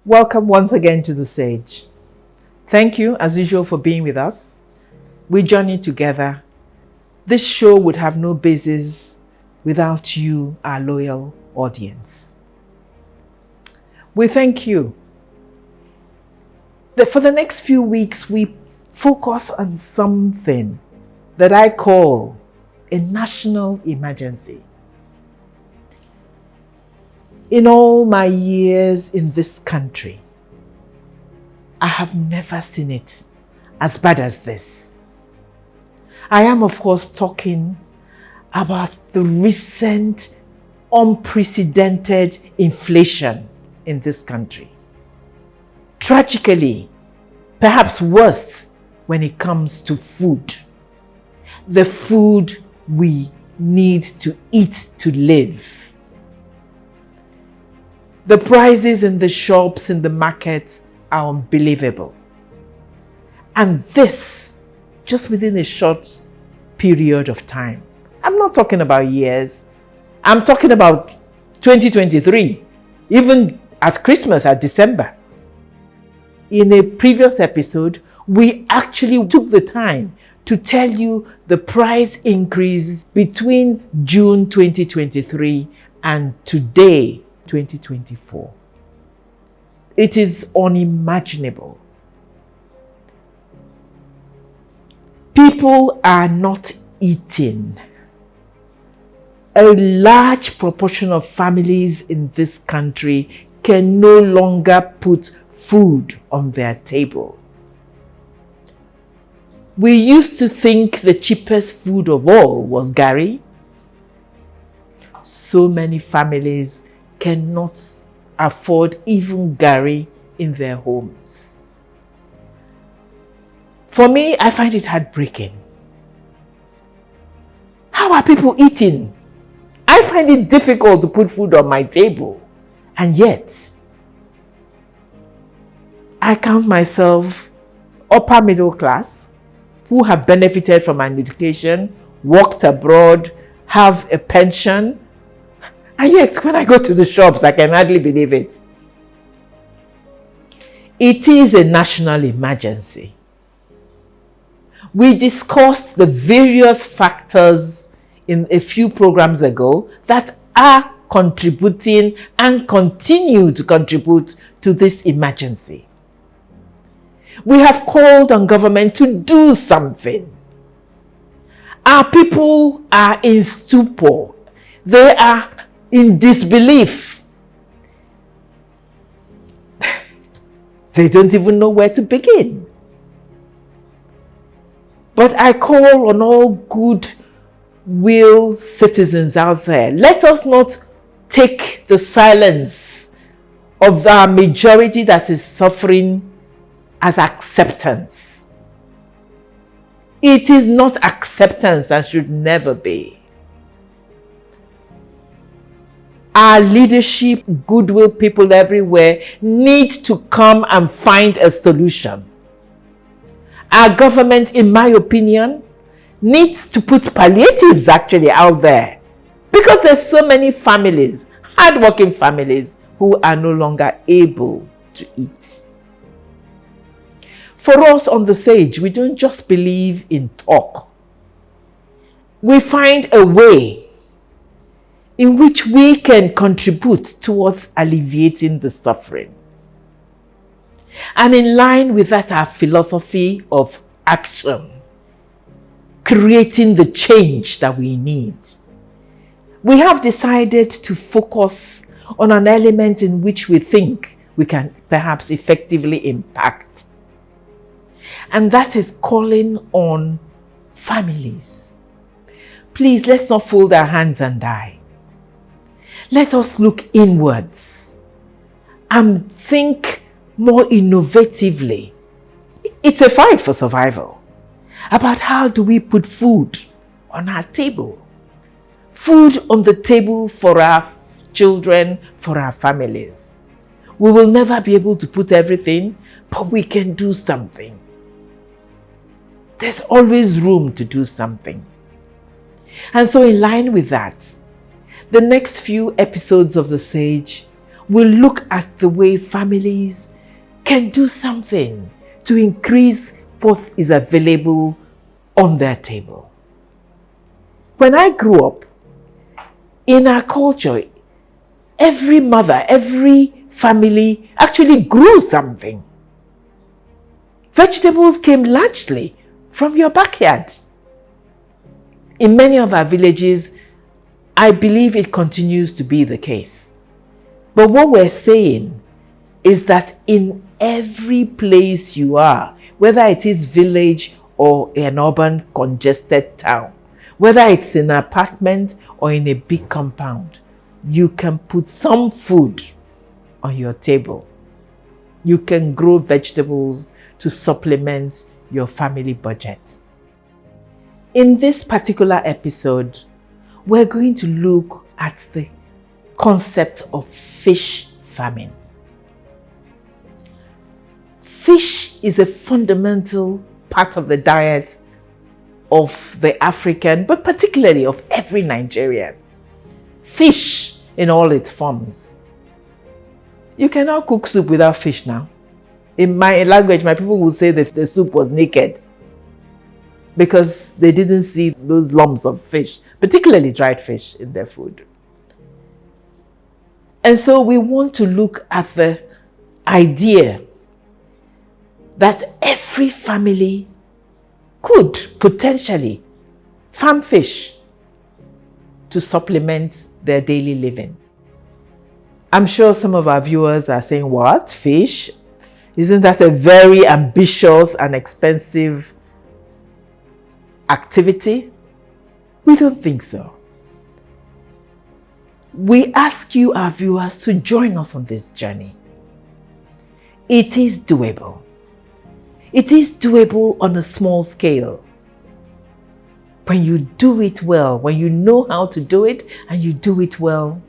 Welcome once again to The Sage. Thank you, as usual, for being with us. We journey together. This show would have no basis without you, our loyal audience. We thank you. For the next few weeks, we focus on something that I call a national emergency. In all my years in this country, I have never seen it as bad as this. I am, of course, talking about the recent unprecedented inflation in this country. Tragically, perhaps worse when it comes to food. The food we need to eat to live. The prices in the shops, in the markets are unbelievable. And this, just within a short period of time. I'm not talking about years. I'm talking about 2023, even at Christmas, at December. In a previous episode, we actually took the time to tell you the price increase between June 2023 and today, 2024. It is unimaginable. People are not eating. A large proportion of families in this country can no longer put food on their table. We used to think the cheapest food of all was garri. So many families cannot afford even garri in their homes. For me, I find it heartbreaking. How are people eating? I find it difficult to put food on my table. And yet, I count myself upper middle class, who have benefited from an education, worked abroad, have a pension. And yet, when I go to the shops, I can hardly believe it. It is a national emergency. We discussed the various factors in a few programs ago that are contributing and continue to contribute to this emergency. We have called on government to do something. Our people are in stupor. They are in disbelief. They don't even know where to begin. But I call on all good-will citizens out there. Let us not take the silence of our majority that is suffering as acceptance. It is not acceptance and should never be. Our leadership, goodwill people everywhere need to come and find a solution. Our government, in my opinion, needs to put palliatives actually out there, because there's so many families, hardworking families, who are no longer able to eat. For us on The Sage, we don't just believe in talk. We find a way in which we can contribute towards alleviating the suffering. And in line with that, our philosophy of action, creating the change that we need. We have decided to focus on an element in which we think we can perhaps effectively impact. And that is calling on families. Please, let's not fold our hands and die. Let us look inwards and think more innovatively. It's a fight for survival. About how do we put food on our table? Food on the table for our children, for our families. We will never be able to put everything, but we can do something. There's always room to do something. And so in line with that, the next few episodes of The Sage we'll look at the way families can do something to increase what is available on their table. When I grew up, in our culture, every mother, every family actually grew something. Vegetables came largely from your backyard. In many of our villages, I believe it continues to be the case. But what we're saying is that in every place you are, whether it is village or an urban congested town, whether it's in an apartment or in a big compound, you can put some food on your table. You can grow vegetables to supplement your family budget. In this particular episode, we're going to look at the concept of fish farming. Fish is a fundamental part of the diet of the African, but particularly of every Nigerian. Fish in all its forms. You cannot cook soup without fish now. In my language, my people will say that the soup was naked because they didn't see those lumps of fish, particularly dried fish, in their food. And so we want to look at the idea that every family could potentially farm fish to supplement their daily living. I'm sure some of our viewers are saying, what? Fish? Isn't that a very ambitious and expensive activity? We don't think so. We ask you, our viewers, to join us on this journey. It is doable. It is doable on a small scale. When you do it well, when you know how to do it and you do it well,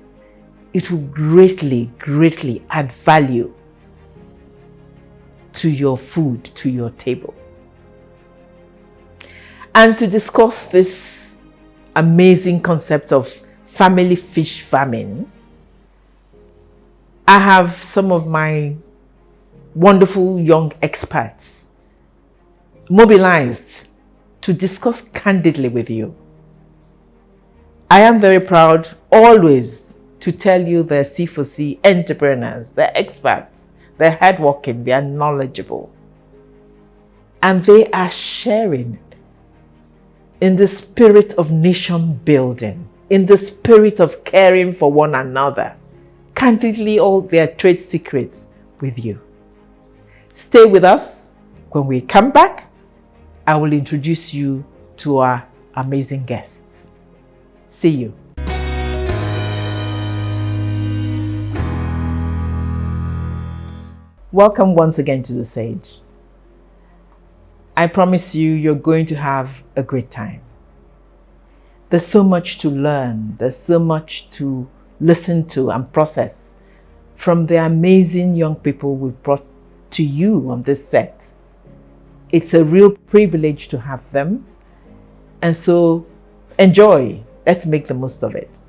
it will greatly, greatly add value to your food, to your table. And to discuss this amazing concept of family fish farming, I have some of my wonderful young experts mobilized to discuss candidly with you. I am very proud always to tell you they're C4C entrepreneurs, they're experts, they're hardworking, they're knowledgeable. And they are sharing in the spirit of nation building, in the spirit of caring for one another, candidly all their trade secrets with you. Stay with us. When we come back, I will introduce you to our amazing guests. See you. Welcome once again to The Sage. I promise you, you're going to have a great time. There's so much to learn. There's so much to listen to and process from the amazing young people we've brought to you on this set. It's a real privilege to have them. And so enjoy. Let's make the most of it.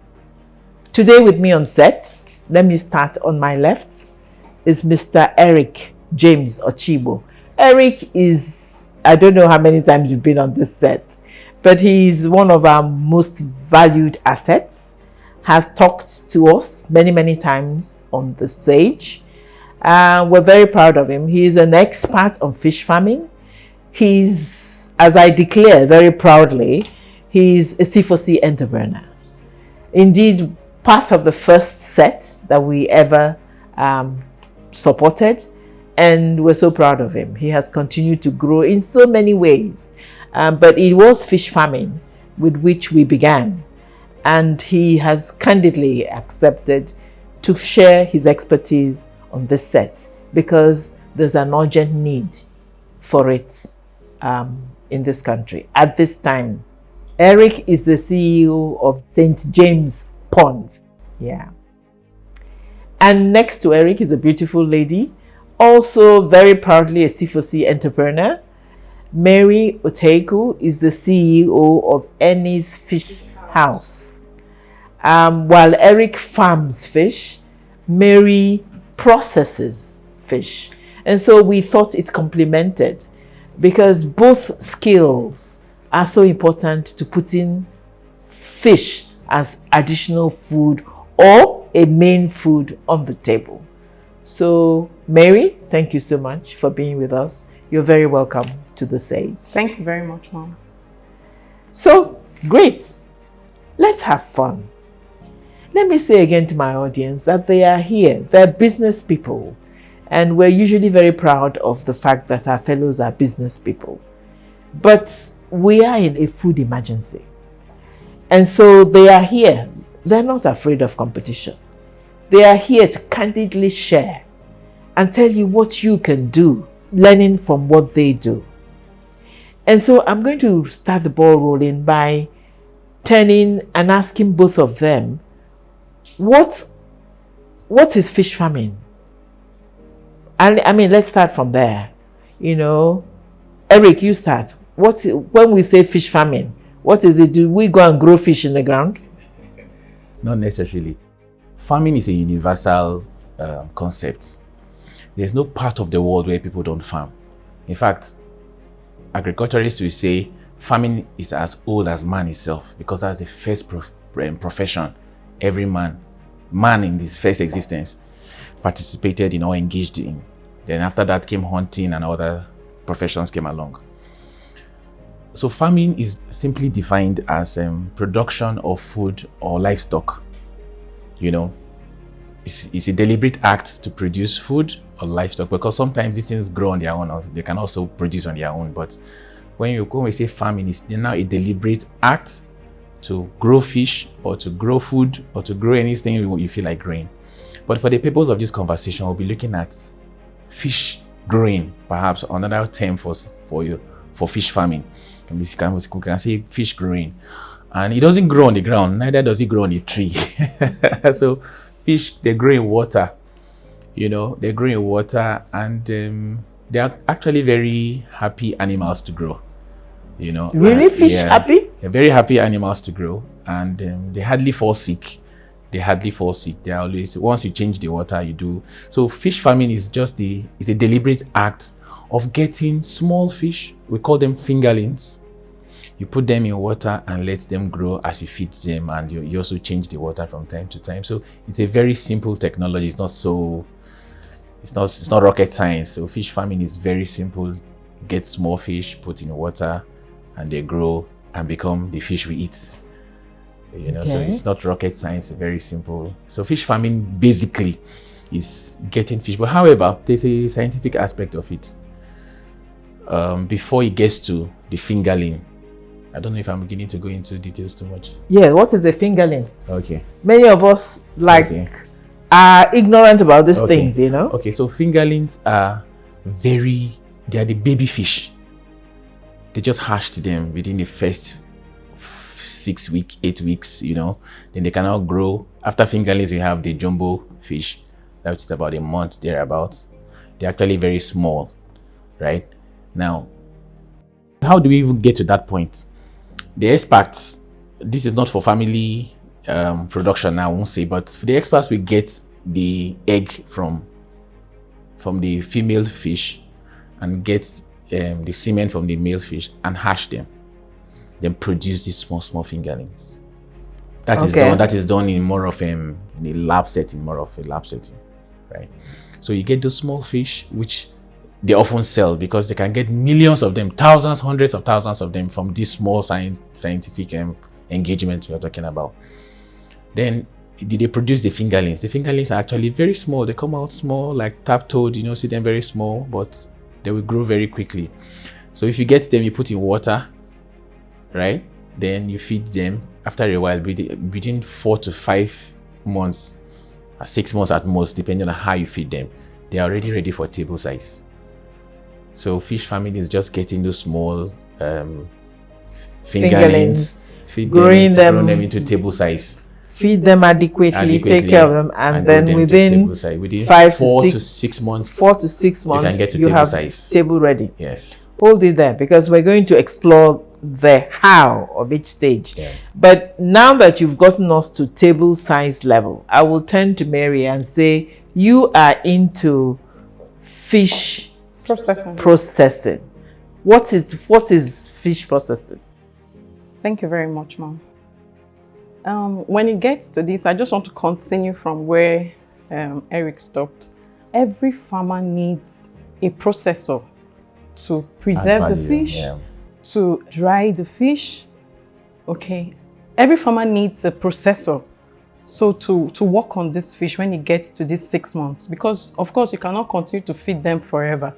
Today with me on set, let me start on my left, is Mr. Eric James Ochibo. Eric is, I don't know how many times you've been on this set, but he's one of our most valued assets, has talked to us many, many times on The Sage. We're very proud of him. He's an expert on fish farming. He's, as I declare very proudly, he's a C4C entrepreneur. Indeed, part of the first set that we ever supported, and we're so proud of him. He has continued to grow in so many ways, but it was fish farming with which we began, and he has candidly accepted to share his expertise on this set because there's an urgent need for it in this country at this time. Eric is the CEO of St. James Pond. Yeah. And next to Eric is a beautiful lady, also very proudly a C4C entrepreneur. Mary Oteku is the CEO of Ennis Fish House. While Eric farms fish, Mary processes fish. And so we thought it complemented, because both skills are so important to putting fish as additional food or a main food on the table. So, Mary, thank you so much for being with us. You're very welcome to The Sage. Thank you very much, Mom. So, great. Let's have fun. Let me say again to my audience that they are here. They're business people. And we're usually very proud of the fact that our fellows are business people. But we are in a food emergency. And so they are here. They're not afraid of competition. They are here to candidly share and tell you what you can do, learning from what they do. And so I'm going to start the ball rolling by turning and asking both of them, what is fish farming? And I mean, let's start from there. You know, Eric, you start. When we say fish farming, what is it? Do we go and grow fish in the ground? Not necessarily. Farming is a universal concept. There's no part of the world where people don't farm. In fact, agriculturists will say farming is as old as man itself, because that's the first profession every man in his first existence participated in or engaged in. Then after that came hunting and other professions came along. So farming is simply defined as production of food or livestock. You know, it's a deliberate act to produce food or livestock, because sometimes these things grow on their own, or they can also produce on their own. But when we say farming, it's now a deliberate act to grow fish or to grow food or to grow anything you feel like growing. But for the purpose of this conversation, we'll be looking at fish growing, perhaps another term for fish farming. We can say fish growing. And it doesn't grow on the ground, neither does it grow on the tree. So fish, they grow in water. You know, they grow in water, and they are actually very happy animals to grow. You know, really, fish happy? They're very happy animals to grow, and they hardly fall sick. They are always, once you change the water, you do. So fish farming is just a deliberate act of getting small fish. We call them fingerlings. You put them in water and let them grow as you feed them, and you also change the water from time to time. So it's a very simple technology. It's not rocket science. So fish farming is very simple. Get small fish, put in water, and they grow and become the fish we eat. You know, okay. So it's not rocket science, it's very simple. So fish farming basically is getting fish. But however, there's a scientific aspect of it. Before it gets to the fingerling, I don't know if I'm beginning to go into details too much. Yeah, what is a fingerling? Okay. Many of us are ignorant about these things, you know? Okay, so fingerlings are they are the baby fish. They just hatched them within the first 6 weeks, 8 weeks, you know. Then they can now grow. After fingerlings, we have the jumbo fish. That's about a month thereabouts. They're actually very small, right? Now, how do we even get to that point? The experts, this is not for family production, I won't say, but the experts will get the egg from the female fish and get the semen from the male fish and hatch them, then produce these small fingerlings. That is done in more of a lab setting, right? So you get those small fish, which they often sell because they can get millions of them, thousands, hundreds of thousands of them from this small scientific engagement we're talking about. Then they produce the fingerlings. The fingerlings are actually very small. They come out small, like tap-toed, you know, see them very small, but they will grow very quickly. So if you get them, you put in water, right? Then you feed them. After a while, between 4 to 5 months, 6 months at most, depending on how you feed them, they are already ready for table size. So fish farming is just getting those small fingerlings, growing them into table size. Feed them adequately, take care of them, and then within 5 to 6 months, you can get to table size. Table ready. Yes. Hold it there, because we're going to explore the how of each stage. Yeah. But now that you've gotten us to table size level, I will turn to Mary and say, you are into fish processing. What is fish processing? Thank you very much, Mom. When it gets to this, I just want to continue from where Eric stopped. Every farmer needs a processor to preserve the fish, to dry the fish. Okay, every farmer needs a processor so to work on this fish when it gets to this 6 months, because of course you cannot continue to feed them forever,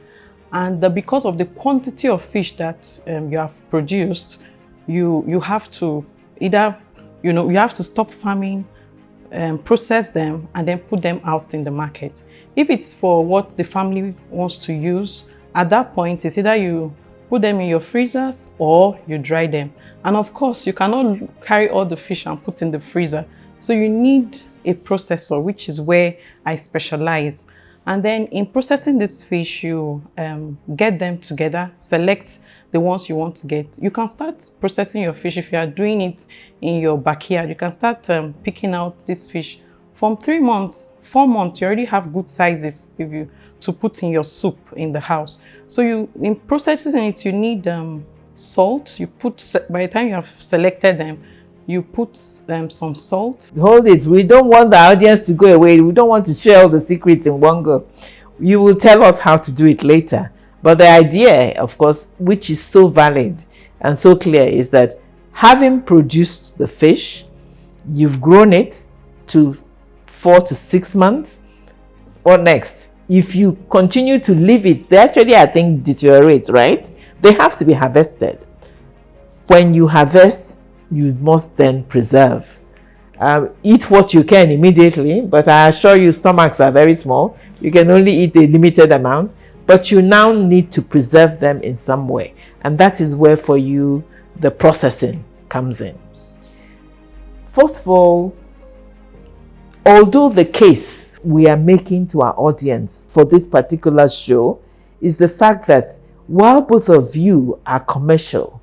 and because of the quantity of fish that you have produced, you have to either, you have to stop farming, process them, and then put them out in the market. If it's for what the family wants to use, at that point it's either you put them in your freezers or you dry them. And of course you cannot carry all the fish and put in the freezer, so you need a processor, which is where I specialize. And then in processing this fish, you get them together, select the ones you want to get. You can start processing your fish if you are doing it in your backyard. You can start picking out this fish from 3 months, 4 months. You already have good sizes to put in your soup in the house. So in processing it, you need salt. By the time you have selected them, you put some salt. Hold it. We don't want the audience to go away. We don't want to share all the secrets in one go. You will tell us how to do it later. But the idea, of course, which is so valid and so clear, is that having produced the fish, you've grown it to 4 to 6 months. What next? If you continue to leave it, they actually, I think, deteriorate, right? They have to be harvested. When you harvest, you must then preserve. Eat what you can immediately, but I assure you, stomachs are very small. You can only eat a limited amount, but you now need to preserve them in some way. And that is where, for you, the processing comes in. First of all, although the case we are making to our audience for this particular show is the fact that while both of you are commercial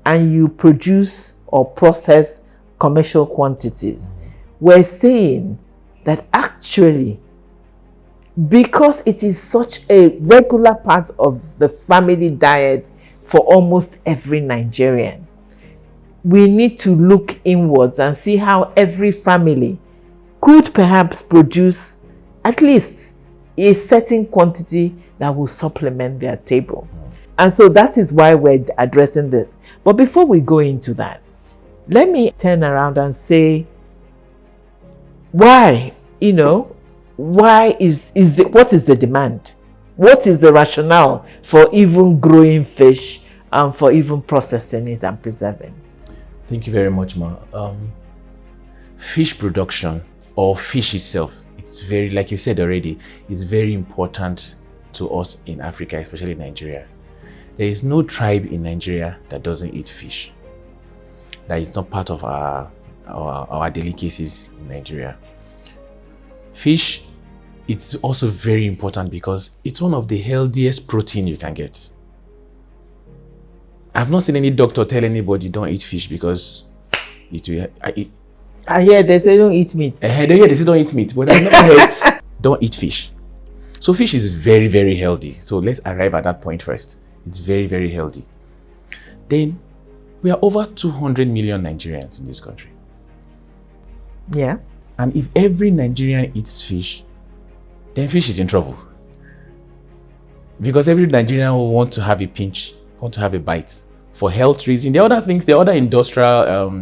and you produce or process commercial quantities, we're saying that actually, because it is such a regular part of the family diet for almost every Nigerian, we need to look inwards and see how every family could perhaps produce at least a certain quantity that will supplement their table. And so that is why we're addressing this. But before we go into that, let me turn around and say, why, what is the demand? What is the rationale for even growing fish and for even processing it and preserving? Thank you very much, Ma. Fish production, or fish itself, it's very, like you said already, it's very important to us in Africa, especially Nigeria. There is no tribe in Nigeria that doesn't eat fish. That is not part of our delicacies in Nigeria. Fish, it's also very important because it's one of the healthiest protein you can get. I've not seen any doctor tell anybody don't eat fish because it will. I hear they say don't eat meat. They say don't eat meat, but I've never heard don't eat fish. So fish is very, very healthy. So let's arrive at that point first. It's very, very healthy. Then we are over 200 million Nigerians in this country. Yeah. And if every Nigerian eats fish, then fish is in trouble. Because every Nigerian will want to have a pinch, want to have a bite for health reasons. The other things, the other industrial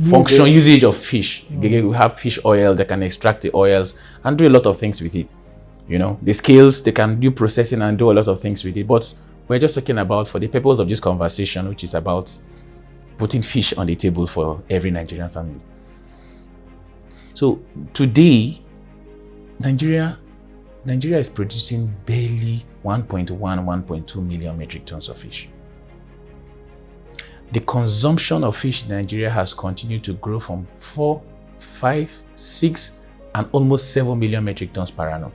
function usage of fish. They have fish oil, they can extract the oils and do a lot of things with it. The scales, they can do processing and do a lot of things with it. But we're just talking about, for the purpose of this conversation, which is about putting fish on the table for every Nigerian family. So today, Nigeria is producing barely 1.2 million metric tons of fish. The consumption of fish in Nigeria has continued to grow from 4, 5, 6, and almost 7 million metric tons per annum.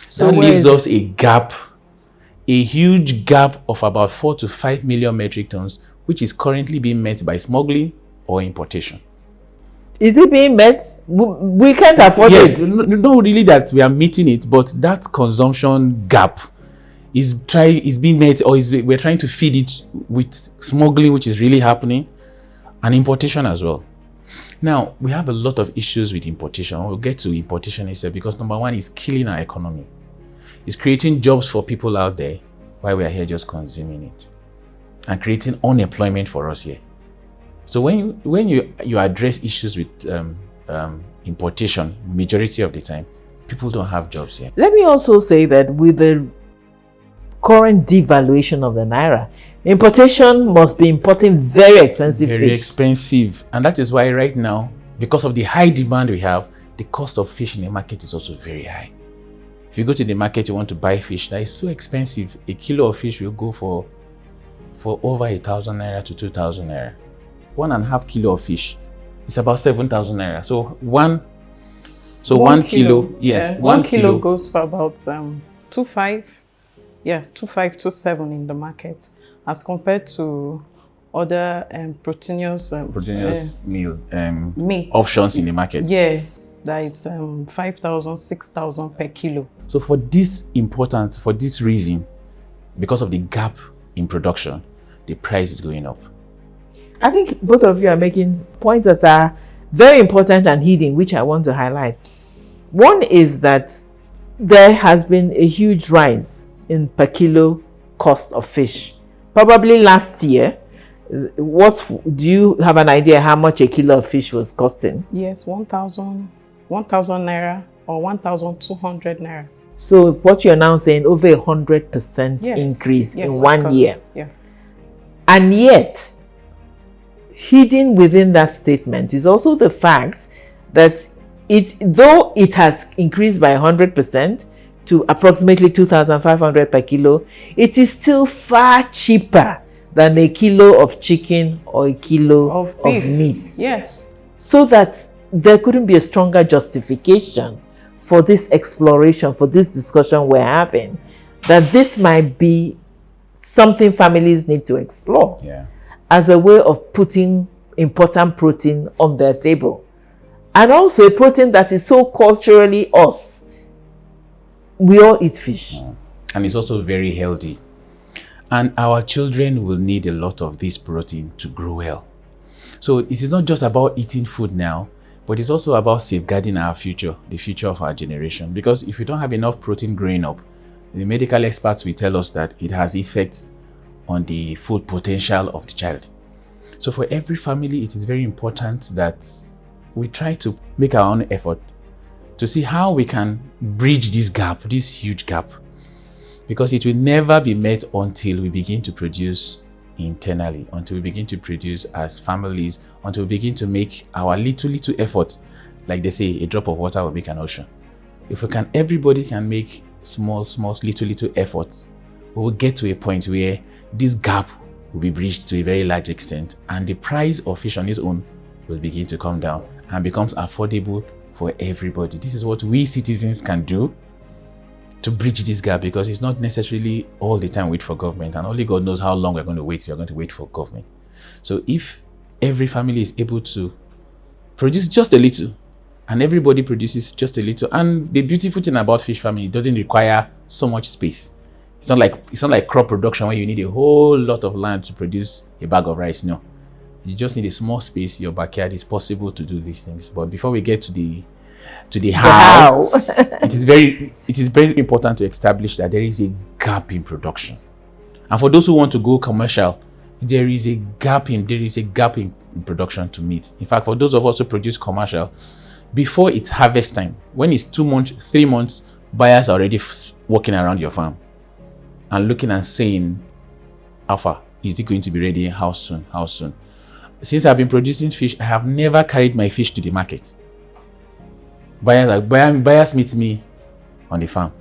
So that leaves us a gap a huge gap of about 4 to 5 million metric tons, which is currently being met by smuggling or importation. Is it being met? We can't afford Yes, it. not really that we are meeting it, but that consumption gap is being met, or we're trying to feed it with smuggling, which is really happening, and importation as well. Now, we have a lot of issues with importation. We'll get to importation itself because number one is killing our economy. It's creating jobs for people out there while we are here just consuming it, and creating unemployment for us here. So when you address issues with importation, majority of the time, people don't have jobs here. Let me also say that with the current devaluation of the naira, importation must be importing very expensive Very fish. expensive. And that is why right now, because of the high demand we have, the cost of fish in the market is also very high. If you go to the market, you want to buy fish, that is so expensive. A kilo of fish will go for over 1,000 naira to 2,000 naira. 1.5 kilo of fish is about 7,000 naira. So one kilo, yes, yeah, 1 kilo goes for about 2.5, 2.7 in the market, as compared to other proteinous meal meat options in the market. Yes, that is 5,000, 6,000 per kilo. So for this reason, because of the gap in production, the price is going up. I think both of you are making points that are very important and hidden, which I want to highlight. One is that there has been a huge rise in per kilo cost of fish. Probably last year, do you have an idea how much a kilo of fish was costing? Yes, 1,000 naira or 1,200 naira. So what you're now saying, over 100% increase in 1 year. Yeah. And yet, hidden within that statement is also the fact that though it has increased by 100% to approximately 2,500 per kilo, it is still far cheaper than a kilo of chicken or a kilo of meat. Yes. So that there couldn't be a stronger justification for this exploration, for this discussion we're having, that this might be something families need to explore. Yeah. As a way of putting important protein on their table. And also a protein that is so culturally us. We all eat fish. And it's also very healthy. And our children will need a lot of this protein to grow well. So it is not just about eating food now, but it's also about safeguarding our future, the future of our generation. Because if you don't have enough protein growing up, the medical experts will tell us that it has effects on the food potential of the child. So for every family, it is very important that we try to make our own effort to see how we can bridge this gap, this huge gap, because it will never be met until we begin to produce internally, until we begin to produce as families, until we begin to make our little efforts. Like they say, a drop of water will make an ocean. If everybody can make small little efforts, we will get to a point where this gap will be bridged to a very large extent, and the price of fish on its own will begin to come down and becomes affordable for everybody. This is what we citizens can do to bridge this gap, because it's not necessarily all the time wait for government, and only God knows how long we're going to wait if you're going to wait for government. So if every family is able to produce just a little, and everybody produces just a little, and the beautiful thing about fish farming, it doesn't require so much space. It's not like crop production where you need a whole lot of land to produce a bag of rice. No, you just need a small space. Your backyard is possible to do these things. But before we get to the how, it is very important to establish that there is a gap in production. And for those who want to go commercial, there is a gap in production to meet. In fact, for those of us who produce commercial, before it's harvest time, when it's 2 months, 3 months, buyers are already walking around your farm and looking and saying, Alpha, is it going to be ready? How soon? How soon? Since I've been producing fish, I have never carried my fish to the market. Buyers meet me on the farm.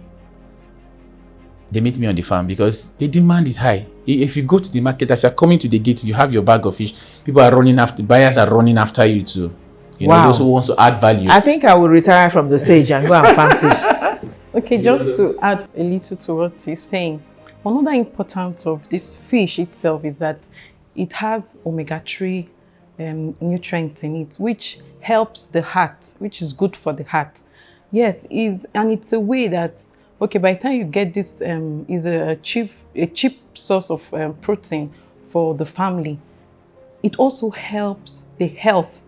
They meet me on the farm because the demand is high. If you go to the market, as you're coming to the gate, you have your bag of fish. Buyers are running after you to, those who want to add value. I think I will retire from the stage and go and farm fish. Okay, just to add a little to what he's saying. Another importance of this fish itself is that it has omega-3 nutrients in it, which helps the heart, which is good for the heart. Yes, and it's a way that, okay, by the time you get this, is a cheap source of protein for the family. It also helps the health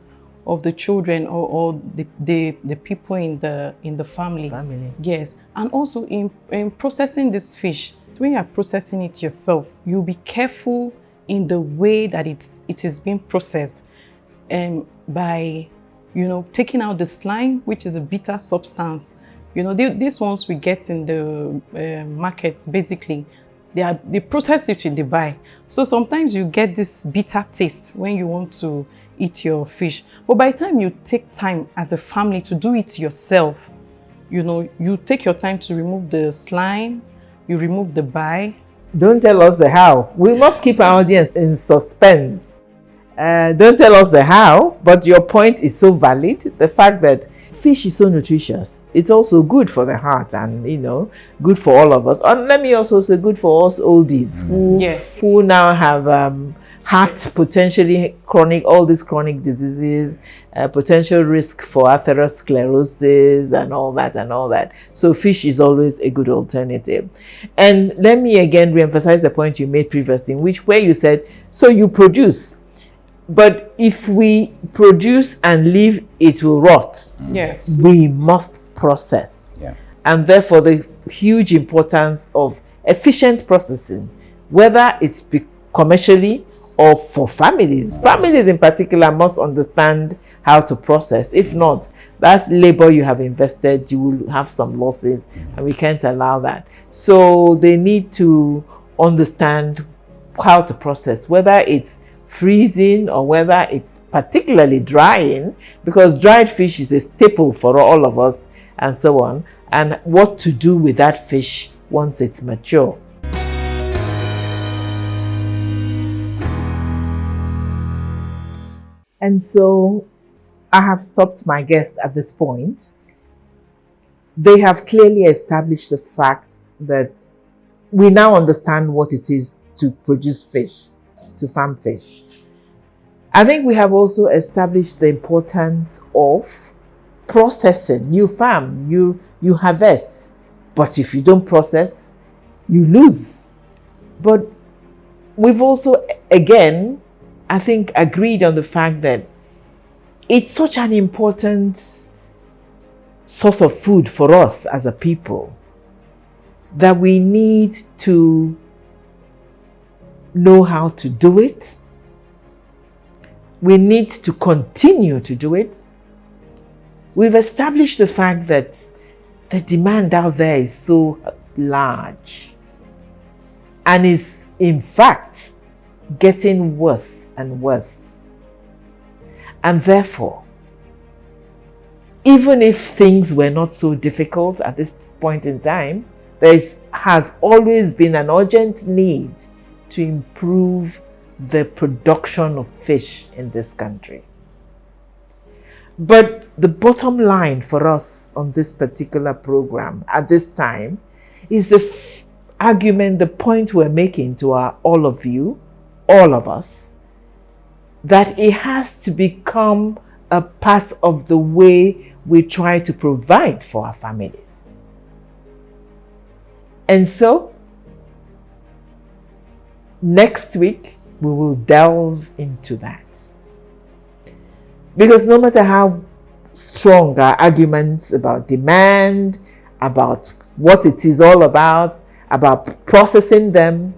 of the children or the people in the family. Yes, and also in processing this fish, when you are processing it yourself, you'll be careful in the way that it is being processed, by taking out the slime, which is a bitter substance. These ones we get in the markets, basically they process it in Dubai. So sometimes you get this bitter taste when you want to eat your fish. But by the time you take time as a family to do it yourself, you take your time to remove the slime, you remove the bile. Don't tell us the how. We must keep our audience in suspense. Don't tell us the how, but your point is so valid. The fact that fish is so nutritious, it's also good for the heart and, good for all of us. And let me also say good for us oldies who now have heart potentially all these chronic diseases, potential risk for atherosclerosis and all that. So fish is always a good alternative. And let me again reemphasize the point you made previously, where you said, so you produce, but if we produce and leave, it will rot. Yes. We must process. Yeah. And therefore the huge importance of efficient processing, whether it's commercially or for families. Families in particular must understand how to process. If not, that labor you have invested, you will have some losses, and we can't allow that. So they need to understand how to process, whether it's freezing or whether it's particularly drying, because dried fish is a staple for all of us, and so on, and what to do with that fish once it's mature. And so I have stopped my guests at this point. They have clearly established the fact that we now understand what it is to produce fish, to farm fish. I think we have also established the importance of processing. You farm, you harvest, but if you don't process, you lose. But we've also, again, I think, agreed on the fact that it's such an important source of food for us as a people that we need to know how to do it. We need to continue to do it. We've established the fact that the demand out there is so large and is, in fact, getting worse and worse. And therefore, even if things were not so difficult at this point in time, there has always been an urgent need to improve the production of fish in this country. But the bottom line for us on this particular program at this time is the argument, the point we're making to all of you, all of us, that it has to become a part of the way we try to provide for our families. And so, next week, we will delve into that. Because no matter how strong our arguments about demand, about what it is all about processing them,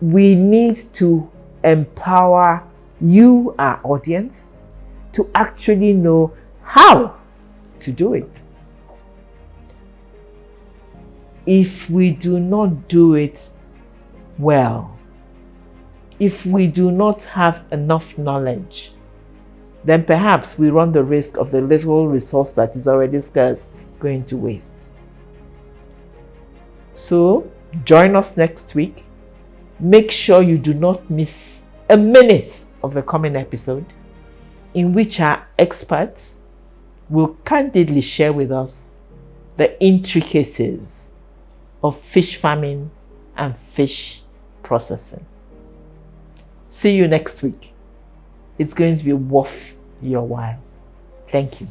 we need to empower you, our audience, to actually know how to do it. If we do not do it well, if we do not have enough knowledge, then perhaps we run the risk of the little resource that is already scarce going to waste. So, join us next week. Make sure you do not miss a minute of the coming episode, in which our experts will candidly share with us the intricacies of fish farming and fish processing. See you next week. It's going to be worth your while. Thank you.